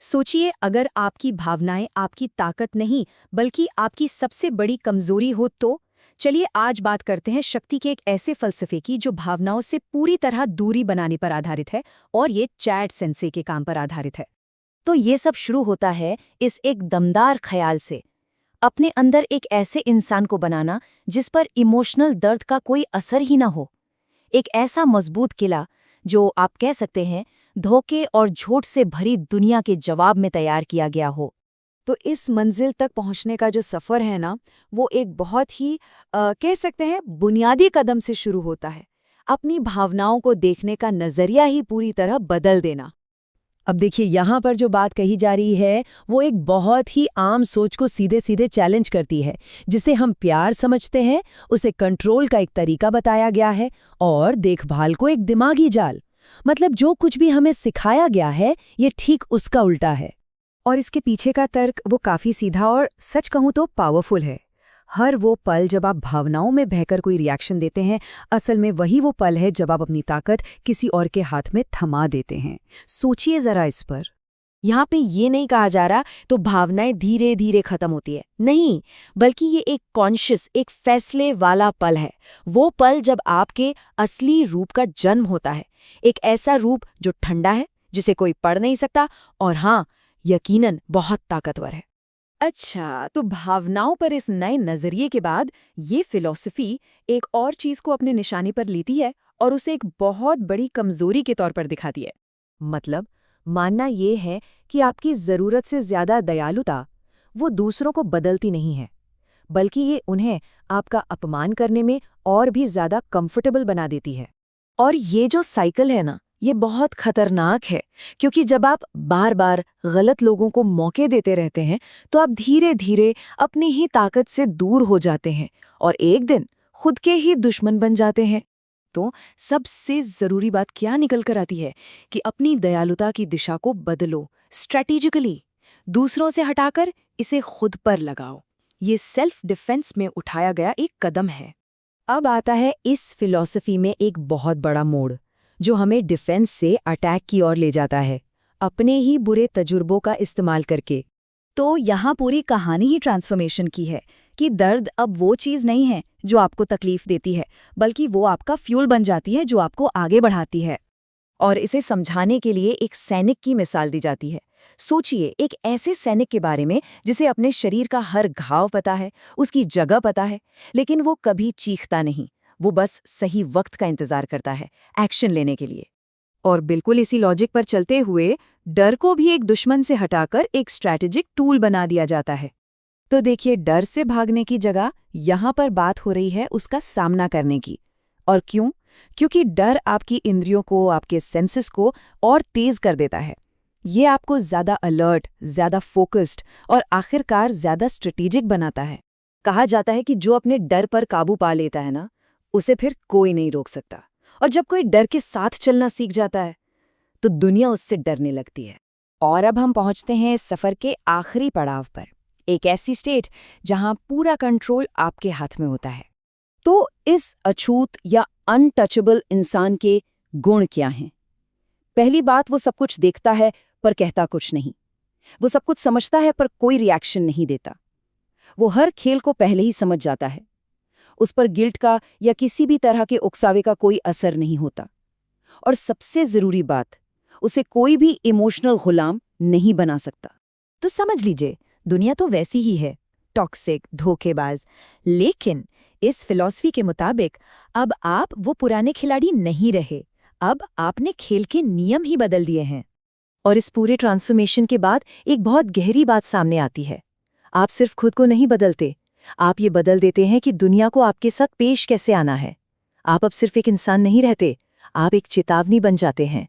सोचिए, अगर आपकी भावनाएं आपकी ताकत नहीं बल्कि आपकी सबसे बड़ी कमजोरी हो तो। चलिए आज बात करते हैं शक्ति के एक ऐसे फलसफे की जो भावनाओं से पूरी तरह दूरी बनाने पर आधारित है, और ये चैड सेंसे के काम पर आधारित है। तो ये सब शुरू होता है इस एक दमदार ख्याल से, अपने अंदर एक ऐसे इंसान को बनाना जिस पर इमोशनल दर्द का कोई असर ही ना हो। एक ऐसा मजबूत किला जो आप कह सकते हैं धोखे और झूठ से भरी दुनिया के जवाब में तैयार किया गया हो। तो इस मंजिल तक पहुंचने का जो सफ़र है ना, वो एक बहुत ही कह सकते हैं बुनियादी कदम से शुरू होता है। अपनी भावनाओं को देखने का नज़रिया ही पूरी तरह बदल देना। अब देखिए, यहाँ पर जो बात कही जा रही है वो एक बहुत ही आम सोच को सीधे सीधे चैलेंज करती है। जिसे हम प्यार समझते हैं उसे कंट्रोल का एक तरीका बताया गया है, और देखभाल को एक दिमागी जाल। मतलब जो कुछ भी हमें सिखाया गया है ये ठीक उसका उल्टा है। और इसके पीछे का तर्क वो काफ़ी सीधा और सच कहूँ तो पावरफुल है। हर वो पल जब आप भावनाओं में बहकर कोई रिएक्शन देते हैं, असल में वही वो पल है जब आप अपनी ताकत किसी और के हाथ में थमा देते हैं। सोचिए ज़रा इस पर। यहाँ पे ये नहीं कहा जा रहा तो भावनाएं धीरे धीरे खत्म होती है, नहीं, बल्कि ये एक कॉन्शियस, एक फैसले वाला पल है। वो पल जब आपके असली रूप का जन्म होता है, एक ऐसा रूप जो ठंडा है, जिसे कोई पढ़ नहीं सकता, और हाँ, यकीनन बहुत ताकतवर है। अच्छा, तो भावनाओं पर इस नए नजरिए के बाद ये फिलॉसफी एक और चीज को अपने निशाने पर लेती है और उसे एक बहुत बड़ी कमजोरी के तौर पर दिखाती है। मतलब मानना ये है कि आपकी ज़रूरत से ज़्यादा दयालुता वो दूसरों को बदलती नहीं है, बल्कि ये उन्हें आपका अपमान करने में और भी ज़्यादा कंफर्टेबल बना देती है। और ये जो साइकिल है ना, ये बहुत खतरनाक है, क्योंकि जब आप बार बार गलत लोगों को मौके देते रहते हैं तो आप धीरे धीरे अपनी ही ताकत से दूर हो जाते हैं और एक दिन खुद के ही दुश्मन बन जाते हैं। तो सबसे जरूरी बात क्या निकल कर आती है कि अपनी दयालुता की दिशा को बदलो, स्ट्रैटेजिकली, दूसरों से हटाकर इसे खुद पर लगाओ। ये सेल्फ डिफेंस में उठाया गया एक कदम है। अब आता है इस फिलॉसफी में एक बहुत बड़ा मोड़ जो हमें डिफेंस से अटैक की ओर ले जाता है, अपने ही बुरे तजुर्बों का इस्तेमाल करके। तो यहाँ पूरी कहानी ही ट्रांसफॉर्मेशन की है कि दर्द अब वो चीज़ नहीं है जो आपको तकलीफ देती है, बल्कि वो आपका फ्यूल बन जाती है जो आपको आगे बढ़ाती है। और इसे समझाने के लिए एक सैनिक की मिसाल दी जाती है। सोचिए एक ऐसे सैनिक के बारे में जिसे अपने शरीर का हर घाव पता है, उसकी जगह पता है, लेकिन वो कभी चीखता नहीं। वो बस सही वक्त का इंतजार करता है एक्शन लेने के लिए। और बिल्कुल इसी लॉजिक पर चलते हुए डर को भी एक दुश्मन से हटाकर एक स्ट्रैटेजिक टूल बना दिया जाता है। तो देखिए, डर से भागने की जगह यहाँ पर बात हो रही है उसका सामना करने की। और क्यों? क्योंकि डर आपकी इंद्रियों को, आपके सेंसेस को और तेज कर देता है। ये आपको ज़्यादा अलर्ट, ज़्यादा फोकस्ड और आखिरकार ज़्यादा स्ट्रेटेजिक बनाता है। कहा जाता है कि जो अपने डर पर काबू पा लेता है ना, उसे फिर कोई नहीं रोक सकता। और जब कोई डर के साथ चलना सीख जाता है तो दुनिया उससे डरने लगती है। और अब हम पहुंचते हैं इस सफ़र के आखिरी पड़ाव पर, एक ऐसी स्टेट जहां पूरा कंट्रोल आपके हाथ में होता है। तो इस अछूत या अनटचेबल इंसान के गुण क्या हैं? पहली बात, वो सब कुछ देखता है पर कहता कुछ नहीं। वो सब कुछ समझता है पर कोई रिएक्शन नहीं देता। वो हर खेल को पहले ही समझ जाता है। उस पर गिल्ट का या किसी भी तरह के उकसावे का कोई असर नहीं होता। और सबसे ज़रूरी बात, उसे कोई भी इमोशनल गुलाम नहीं बना सकता। तो समझ लीजिए, दुनिया तो वैसी ही है, टॉक्सिक, धोखेबाज। लेकिन इस फिलॉसफी के मुताबिक अब आप वो पुराने खिलाड़ी नहीं रहे, अब आपने खेल के नियम ही बदल दिए हैं। और इस पूरे ट्रांसफॉर्मेशन के बाद एक बहुत गहरी बात सामने आती है। आप सिर्फ खुद को नहीं बदलते, आप ये बदल देते हैं कि दुनिया को आपके साथ पेश कैसे आना है। आप अब सिर्फ एक इंसान नहीं रहते, आप एक चेतावनी बन जाते हैं।